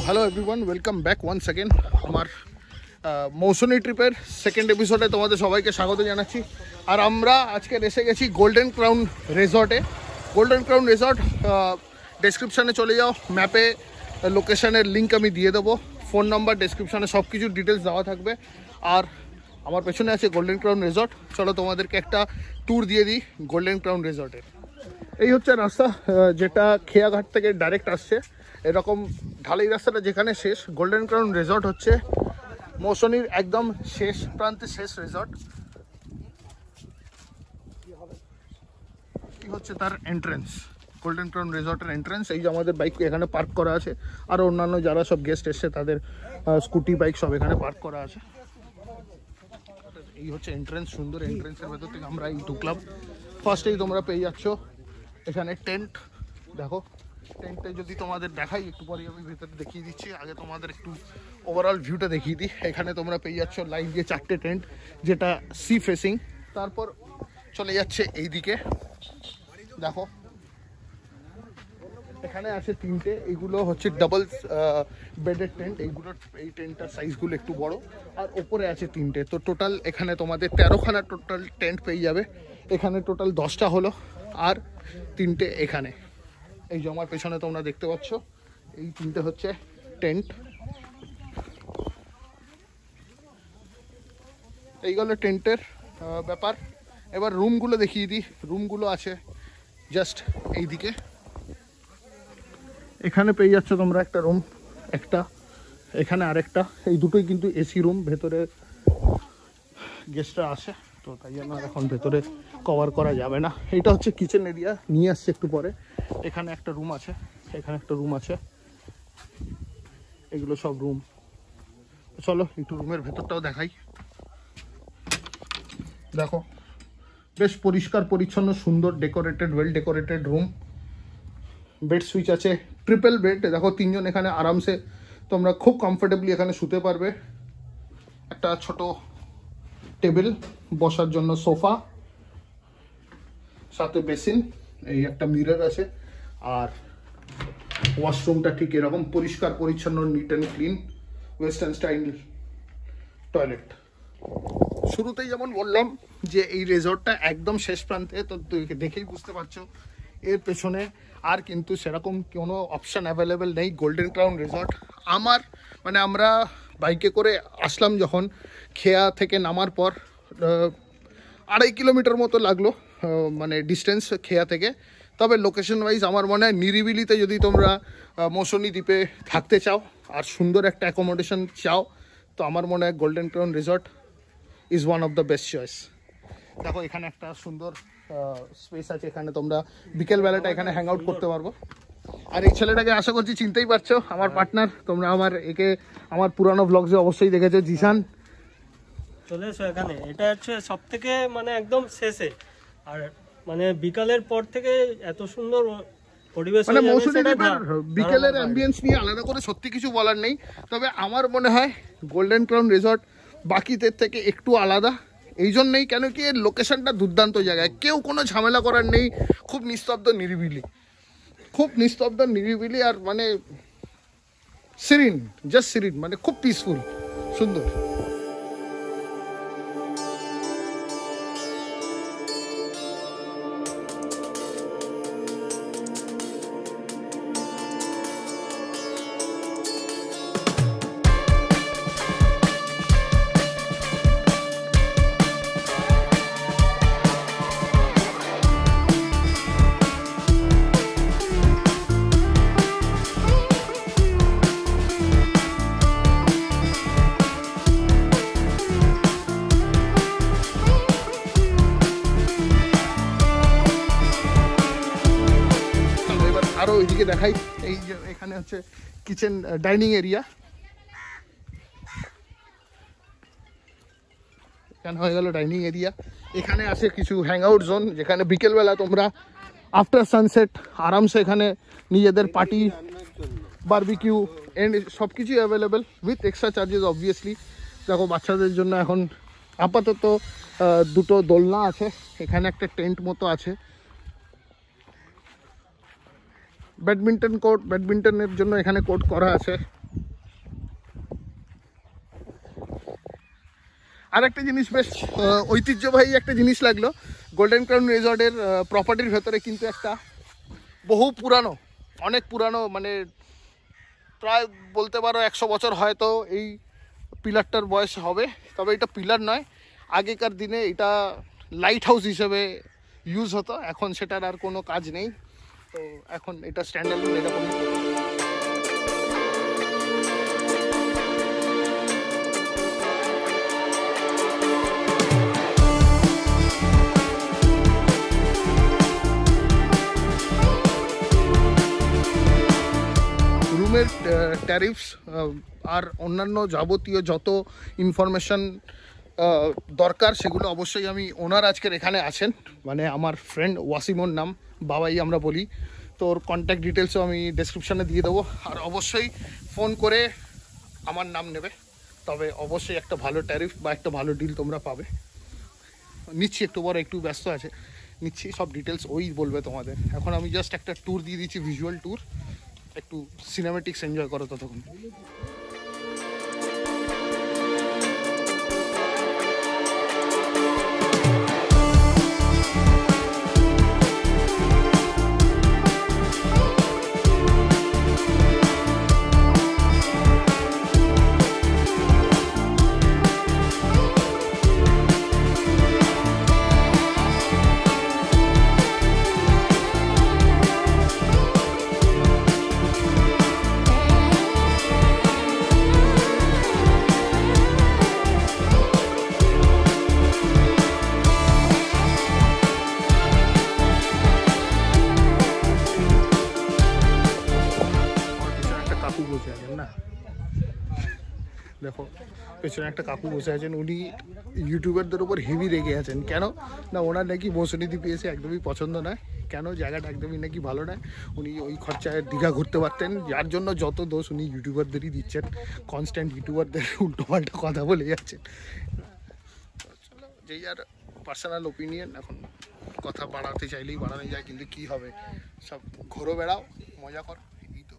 Hello everyone, welcome back once again. আমার মৌসুমী ট্রিপের সেকেন্ড এপিসোডে তোমাদের সবাইকে স্বাগত জানাচ্ছি। আর আমরা আজকে এসে গেছি গোল্ডেন ক্রাউন রিসর্টে। গোল্ডেন ক্রাউন রিসর্ট ডেসক্রিপশানে চলে যাও, ম্যাপে লোকেশানের লিঙ্ক আমি দিয়ে দেবো, ফোন নাম্বার ডেসক্রিপশানে সব কিছু ডিটেলস দেওয়া থাকবে। আর আমার পেছনে আছে গোল্ডেন ক্রাউন রিসর্ট। চলো তোমাদেরকে একটা ট্যুর দিয়ে দিই গোল্ডেন ক্রাউন রিসর্টের। এই হচ্ছে রাস্তা যেটা খেয়াঘাট থেকে ডাইরেক্ট আসছে। এরকম ঢালাই রাস্তাটা যেখানে শেষ, গোল্ডেন ক্রাউন রিসর্ট হচ্ছে মৌসুমীর একদম শেষ প্রান্তে শেষ রিসর্ট। কি হচ্ছে তার এন্ট্রেন্স, গোল্ডেন ক্রাউন রিসর্টের এন্ট্রেন্স। এই যে আমাদের বাইক এখানে পার্ক করা আছে, আর অন্যান্য যারা সব গেস্ট এসছে তাদের স্কুটি বাইক সব এখানে পার্ক করা আছে। এই হচ্ছে এন্ট্রেন্স, সুন্দর এন্ট্রেন্সের ভেতর থেকে আমরা এই ঢুকলাম। ফার্স্টেই তোমরা পেয়ে যাচ্ছ এখানে টেন্ট। দেখো টেন্টে যদি তোমাদের দেখাই, একটু পরে আমি ভেতরে দেখিয়ে দিচ্ছি, আগে তোমাদের একটু ওভারঅল ভিউটা দেখিয়ে দিই। এখানে তোমরা পেয়ে যাচ্ছ লাইন দিয়ে 4টে টেন্ট, যেটা সি ফেসিং। তারপর চলে যাচ্ছে এই দিকে, দেখো এখানে আছে 3টে, এইগুলো হচ্ছে ডাবল বেডের টেন্ট। এইগুলোর এই টেন্টটার সাইজগুলো একটু বড়। আর ওপরে আছে 3টে, তো টোটাল এখানে তোমাদের 13খানা টোটাল টেন্ট পেয়ে যাবে। এখানে টোটাল 10টা হলো, আর 3টে এখানে। এই যে আমার পেছনে তোমরা দেখতে পাচ্ছ, এই 3টে হচ্ছে টেন্ট। এইগুলো টেন্টের ব্যাপার। এবার রুমগুলো দেখিয়ে দিই। রুমগুলো আছে জাস্ট এই দিকে। এখানে পেয়ে যাচ্ছ তোমরা একটা রুম, একটা এখানে আরেকটা। এই দুটোই কিন্তু এসি রুম, ভেতরে গেস্টরা আসে, তো তাই জন্য এখন ভেতরে কভার করা যাবে না। এটা হচ্ছে কিচেন এরিয়া, নিয়ে আসছে একটু পরে। এখানে একটা রুম আছে, এখানে একটা রুম আছে, এগুলো সব রুম। চলো একটু রুমের ভেতরটাও দেখাই। দেখো বেশ পরিষ্কার পরিচ্ছন্ন, সুন্দর decorated, well decorated room. Bed switch আছে, ট্রিপল বেড। দেখো 3জন এখানে আরামসে তোমরা খুব কমফোর্টেবলি এখানে শুতে পারবে। একটা ছোট টেবিল, বসার জন্য সোফা, সাথে বেসিন, এই একটা মিরর আছে। আর ওয়াশরুমটা ঠিক এরকম পরিষ্কার পরিচ্ছন্ন, neat and clean, western style toilet. শুরুতেই যেমন বললাম যে এই রিসর্টটা একদম শেষ প্রান্তে, তো দেখেই বুঝতে পারছো এর পেছনে আর কিন্তু সেরকম কোনো অপশান অ্যাভেলেবেল নেই। গোল্ডেন ক্রাউন রিসর্ট আমরা বাইকে করে আসলাম যখন, খেয়া থেকে নামার পর 2.5 কিলোমিটার মতো লাগলো ডিস্টেন্স খেয়া থেকে। তবে লোকেশন ওয়াইজ আমার মনে হয় নিরিবিলিতে যদি তোমরা মৌসুমী দ্বীপে থাকতে চাও আর সুন্দর একটা অ্যাকোমোডেশন চাও, তো আমার মনে হয় golden crown resort is one of the best choice. দেখো এখানে একটা সুন্দর স্পেস আছে, এখানে তোমরা বিকেলবেলাটা এখানে হ্যাং আউট করতে পারবো। আর এই ছেলেটাকে আশা করছি চিনতেই পারছো, আমার পার্টনার। তোমরা আমার পুরানো ব্লগসে অবশ্যই দেখেছো, জিশান। চলে এসো এখানে। এটা হচ্ছে সব থেকে একদম শেষে, আর বিকালের পর থেকে এত সুন্দর পরিবেশ, মৌসুমী বিকেলের অ্যাম্বিয়েন্স নিয়ে আলাদা করে সত্যি কিছু বলার নেই। তবে আমার মনে হয় গোল্ডেন ক্রাউন রিসর্ট বাকিদের থেকে একটু আলাদা এই জন্যই, কেন কি এর লোকেশনটা দুর্দান্ত জায়গায়, কেউ কোনো ঝামেলা করার নেই, খুব নিস্তব্ধ নিরিবিলি, খুব নিস্তব্ধ নিরিবিলি। আর সিরিন, জাস্ট সিরিন, খুব পিসফুল, সুন্দর। আরো ওইদিকে দেখাই। এই যে এখানে হচ্ছে কিচেন ডাইনিং এরিয়া, এখানে হয়ে গেল ডাইনিং এরিয়া। এখানে আছে কিছু হ্যাং আউট জোন, যেখানে বিকেলবেলা তোমরা আফটার সানসেট আরামসে এখানে নিজেদের পার্টি, বারবিকিউ এন্ড সব কিছুই available with extra charges obviously. দেখো বাচ্চাদের জন্য এখন আপাতত 2টো দোলনা আছে, এখানে একটা টেন্ট মতো আছে। ব্যাডমিন্টন কোর্ট, ব্যাডমিন্টনের জন্য এখানে কোর্ট করা আছে। আর একটা জিনিস বেশ ঐতিহ্যবাহী একটা জিনিস লাগলো, গোল্ডেন ক্রাউন রিসর্টের প্রপার্টির ভেতরে কিন্তু একটা বহু পুরানো, অনেক পুরানো, মানে প্রায় বলতে পারো 100 বছর হয়তো এই পিলারটার বয়স হবে। তবে এটা পিলার নয়, আগেকার দিনে এটা লাইট হাউস হিসেবে ইউজ হতো, এখন সেটার আর কোনো কাজ নেই। তো এখন এটা স্ট্যান্ডার্ড এরকমই। রুমের ট্যারিফস আর অন্যান্য যাবতীয় যত ইনফরমেশন দরকার সেগুলো অবশ্যই আমি, ওনার আজকের এখানে আছেন, মানে আমার ফ্রেন্ড ওয়াসিমোর নাম, বাবাই আমরা বলি, তো ওর কন্ট্যাক্ট ডিটেলসও আমি ডেসক্রিপশানে দিয়ে দেবো। আর অবশ্যই ফোন করে আমার নাম নেবে, তবে অবশ্যই একটা ভালো ট্যারিফ বা একটা ভালো ডিল তোমরা পাবে। নিচ্ছি, একটু বড় একটু ব্যস্ত আছে, নিচ্ছি সব ডিটেলস ওই বলবে তোমাদের। এখন আমি জাস্ট একটা ট্যুর দিয়ে দিচ্ছি, ভিজুয়াল ট্যুর, একটু সিনেমেটিক্স এনজয় করো ততক্ষণ। দেখো পেছনে একটা কাকু বসে আছেন, উনি ইউটিউবারদের উপর হেভি রেগে আছেন। কেন না, ওনার নাকি বসুনিধি পেয়েছে একদমই পছন্দ নয়। কেন, জায়গাটা একদমই নাকি ভালো নয়, উনি ওই খরচায় দীঘা ঘুরতে পারতেন, যার জন্য যত দোষ উনি ইউটিউবারদেরই দিচ্ছেন, কনস্ট্যান্ট ইউটিউবারদের উল্টোপাল্টা কথা বলে যাচ্ছেন। চলো, যেই আর পার্সোনাল ওপিনিয়ন, এখন কথা বাড়াতে চাইলেই বাড়ানো যায়, কিন্তু কি হবে, সব ঘোরো বেড়াও মজা করো, এই তো।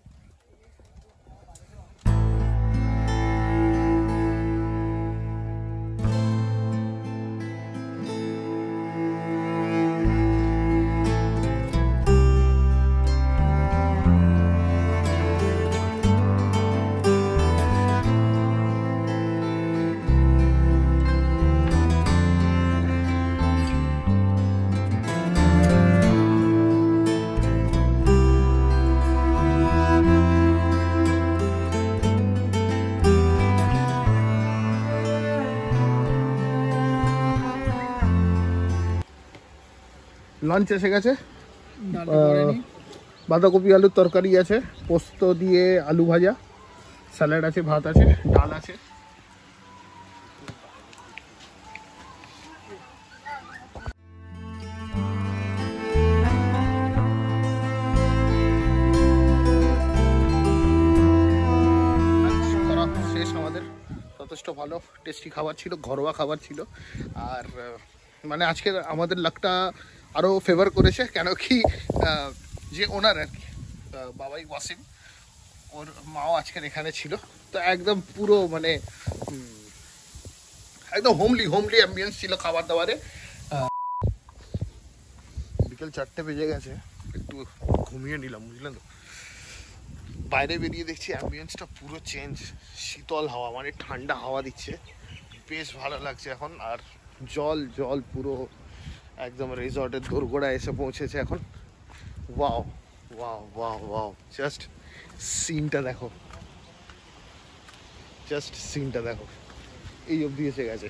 লাঞ্চ এসে গেছে, বাঁধাকপি আলুর তরকারি আছে, পোস্ত দিয়ে আলু ভাজা, স্যালাড আছে, ভাত আছে, ডাল আছে। শেষ আমাদের, যথেষ্ট ভালো টেস্টি খাবার ছিল, ঘরোয়া খাবার ছিল। আর মানে আজকে আমাদের লাকটা আরও ফেভার করেছে, কেন কি যে ওনার আর কি বাবাই ওয়াসিম, ওর মাও আজকের এখানে ছিল, তো একদম পুরো মানে একদম হোমলি অ্যাম্বিয়েন্স ছিল খাবার দাবারে। বিকেল 4টে বেজে গেছে, একটু ঘুমিয়ে নিলাম, বুঝলেন তো। বাইরে বেরিয়ে দেখছি অ্যাম্বিয়েন্সটা পুরো চেঞ্জ, শীতল হাওয়া, মানে ঠান্ডা হাওয়া দিচ্ছে, বেশ ভালো লাগছে এখন। আর জল পুরো একদম রিসর্টের দোরগোড়ায় এসে পৌঁছেছে এখন। Wow wow wow wow, just সিনটা দেখো, এই অবধি এসে গেছে,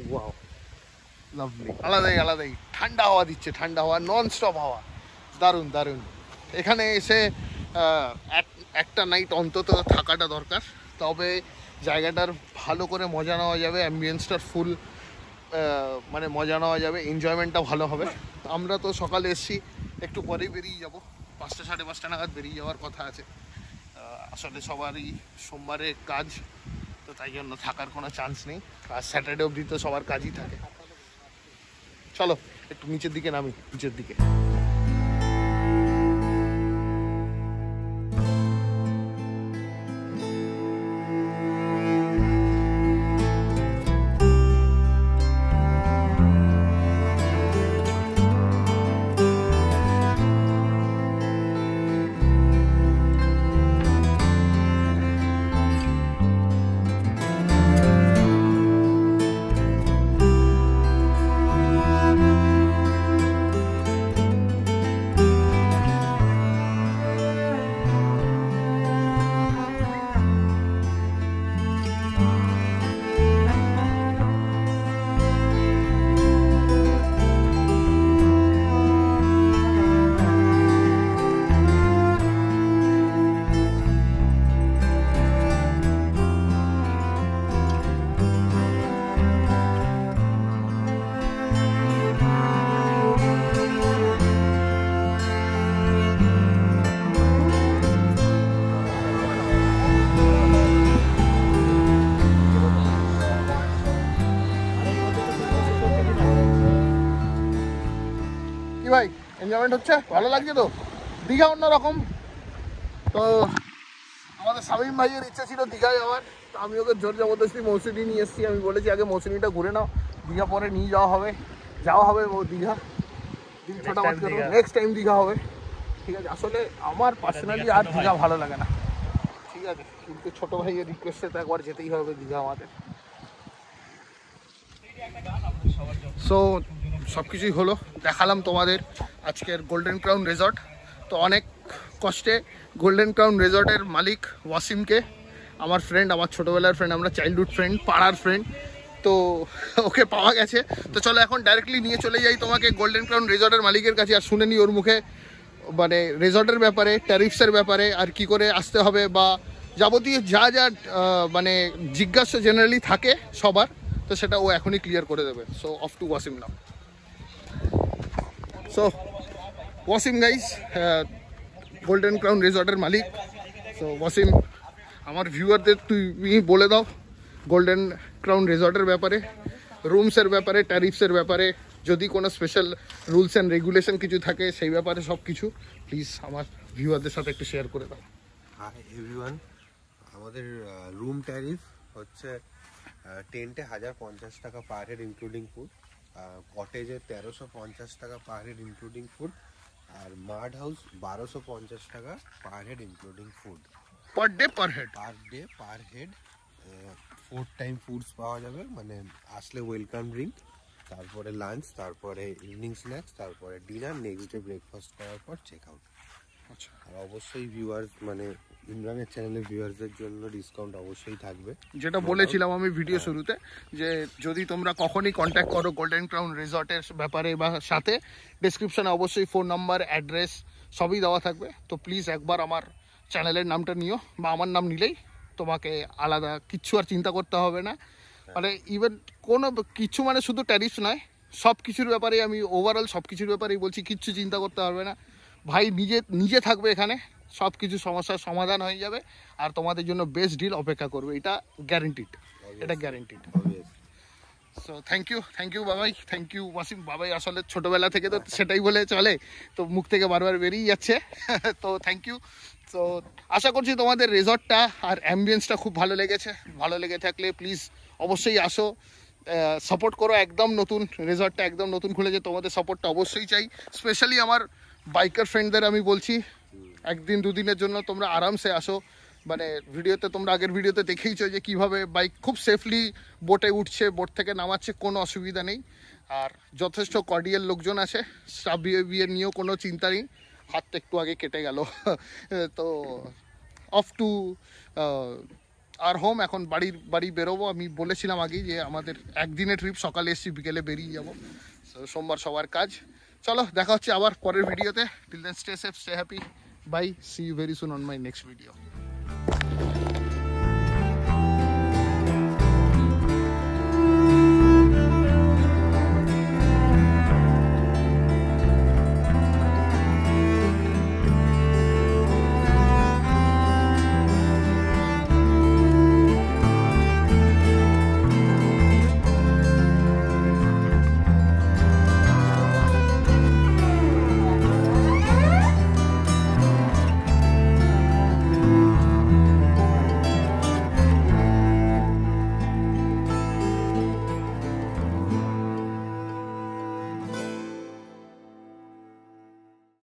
ওয়াও লাভলি, আলাদাই ঠান্ডা হাওয়া দিচ্ছে, ঠান্ডা হাওয়া, নন স্টপ হাওয়া, দারুণ। এখানে এসে একটা নাইট অন্তত থাকাটা দরকার, তবে জায়গাটার ভালো করে মজা নেওয়া যাবে, অ্যাম্বিয়েন্সটার ফুল মানে মজা নেওয়া যাবে, এনজয়মেন্টটা ভালো হবে। আমরা তো সকালে এসছি, একটু পরেই বেরিয়ে যাব, 5টা 5:30 নাগাদ বেরিয়ে যাওয়ার কথা আছে। আসলে সবারই সোমবারে কাজ, তো তাই জন্য থাকার কোনো চান্স নেই, আর স্যাটারডে অবধি তো সবার কাজই থাকে। চলো একটু নিচের দিকে নামি, নিচের দিকে। এনজয়মেন্ট হচ্ছে, ভালো লাগছে তো। দীঘা অন্যরকম। তো আমাদের শামীম ভাইয়ের ইচ্ছা ছিল দীঘায় যাওয়ার, তো আমি ওকে জোর জবরদস্তি মৌসুমী নিয়ে এসেছি। আমি বলেছি আগে মৌসুমীটা ঘুরে নাও, দীঘা পরে নিয়ে যাওয়া হবে দীঘা। দিন ছোটা মাছ করবো, নেক্সট টাইম দীঘা হবে। ঠিক আছে, আসলে আমার পার্সোনালি আর দীঘা ভালো লাগে না, ঠিক আছে, কিন্তু ছোটো ভাইয়ের রিকোয়েস্টে তো একবার যেতেই হবে দীঘা আমাদের। সো সব কিছুই হলো, দেখালাম তোমাদের আজকের গোল্ডেন ক্রাউন রিসর্ট। তো অনেক কষ্টে গোল্ডেন ক্রাউন রিসর্টের মালিক ওয়াসিমকে, আমার ফ্রেন্ড, আমার ছোটোবেলার ফ্রেন্ড, আমরা চাইল্ডহুড ফ্রেন্ড, পাড়ার ফ্রেন্ড, তো ওকে পাওয়া গেছে। তো চলো এখন ডাইরেক্টলি নিয়ে চলে যাই তোমাকে গোল্ডেন ক্রাউন রিসর্টের মালিকের কাছে, আর শুনে নিই ওর মুখে মানে রিসর্টের ব্যাপারে, ট্যারিফসের ব্যাপারে, আর কি করে আসতে হবে, বা যাবতীয় যা যা মানে জিজ্ঞাসা জেনারেলি থাকে সবার, তো সেটা ও এখনই ক্লিয়ার করে দেবে। So off to Wasim now. So Wasim guys, golden crown রিসর্টের মালিক। সো ওয়াসিম, আমার ভিউয়ারদের তুমি বলে দাও গোল্ডেন ক্রাউন রিসর্টের ব্যাপারে, রুমসের ব্যাপারে, ট্যারিফসের ব্যাপারে, যদি কোনো স্পেশাল রুলস অ্যান্ড রেগুলেশন কিছু থাকে সেই ব্যাপারে সব কিছু প্লিজ আমার ভিউয়ারদের সাথে একটু শেয়ার করে দাও। হাই এভরিওয়ান, আমাদের রুম ট্যারিফ হচ্ছে টেন্টে 1050 টাকা পার হেড ইনক্লুডিং ফুড, কটেজে 1350 টাকা পার হেড ইনক্লুডিং ফুড, আর মাড হাউস 1250 টাকা per head including food. Per day per head 4 time foods পাওয়া যাবে, মানে আসলে ওয়েলকাম ড্রিঙ্ক, তারপরে লাঞ্চ, তারপরে ইভিনিং স্ন্যাক্স, তারপরে ডিনার, নেক্সট ডে ব্রেকফাস্ট করার পর চেক আউট। আচ্ছা, আর অবশ্যই ভিউয়ার্স, মানে ইমরানের চ্যানেলের ভিউয়ার্সদের জন্য ডিসকাউন্ট অবশ্যই থাকবে। যেটা বলেছিলাম আমি ভিডিও শুরুতে, যে যদি তোমরা কখনই কন্ট্যাক্ট করো গোল্ডেন ক্রাউন রিসর্টের ব্যাপারে বা সাথে, ডেসক্রিপশনে অবশ্যই ফোন নাম্বার, অ্যাড্রেস সবই দেওয়া থাকবে। তো প্লিজ একবার আমার চ্যানেলের নামটা নিও, বা আমার নাম নিলেই তোমাকে আলাদা কিচ্ছু আর চিন্তা করতে হবে না। মানে ইভেন কোনো কিছু, মানে শুধু ট্যারিফ নয়, সব কিছুর ব্যাপারে আমি ওভারঅল সব কিছুর ব্যাপারেই বলছি, কিচ্ছু চিন্তা করতে হবে না। ভাই নিজে থাকবে এখানে, সব কিছু সমস্যার সমাধান হয়ে যাবে, আর তোমাদের জন্য বেস্ট ডিল অপেক্ষা করবে, এটা গ্যারেন্টিড, এটা গ্যারেন্টিড। সো থ্যাংক ইউ বাবাই, থ্যাংক ইউ ওয়াসিম। বাবাই আসলে ছোটোবেলা থেকে তো সেটাই বলে চলে, তো মুখ থেকে বারবার বেরিয়ে যাচ্ছে। তো থ্যাংক ইউ। তো আশা করছি তোমাদের রিসর্টটা আর অ্যাম্বিয়েন্সটা খুব ভালো লেগেছে। ভালো লেগে থাকলে প্লিজ অবশ্যই আসো, সাপোর্ট করো। একদম নতুন রিসর্টটা, একদম নতুন খুলেছে, তোমাদের সাপোর্টটা অবশ্যই চাই। স্পেশালি আমার বাইকার ফ্রেন্ডদের আমি বলছি, একদিন দুদিনের জন্য তোমরা আরামসে আসো। মানে ভিডিওতে তোমরা আগের ভিডিওতে দেখেইছো যে কীভাবে বাইক খুব সেফলি বোটে উঠছে, বোট থেকে নামাচ্ছে, কোনো অসুবিধা নেই। আর যথেষ্ট কর্ডিয়াল লোকজন আছে, স্টাফ বিহেভিয়ার নিয়েও কোনো চিন্তা নেই। হাতটা একটু আগে কেটে গেল। তো অফ টু আর হোম, এখন বাড়ি বেরোবো। আমি বলেছিলাম আগেই যে আমাদের একদিনের ট্রিপ, সকালে এসছি বিকেলে বেরিয়ে যাবো। সোমবার সবার কাজ। চলো দেখা হচ্ছে আবার পরের ভিডিওতে। Till then stay safe, stay happy, bye, see you very soon on my next video.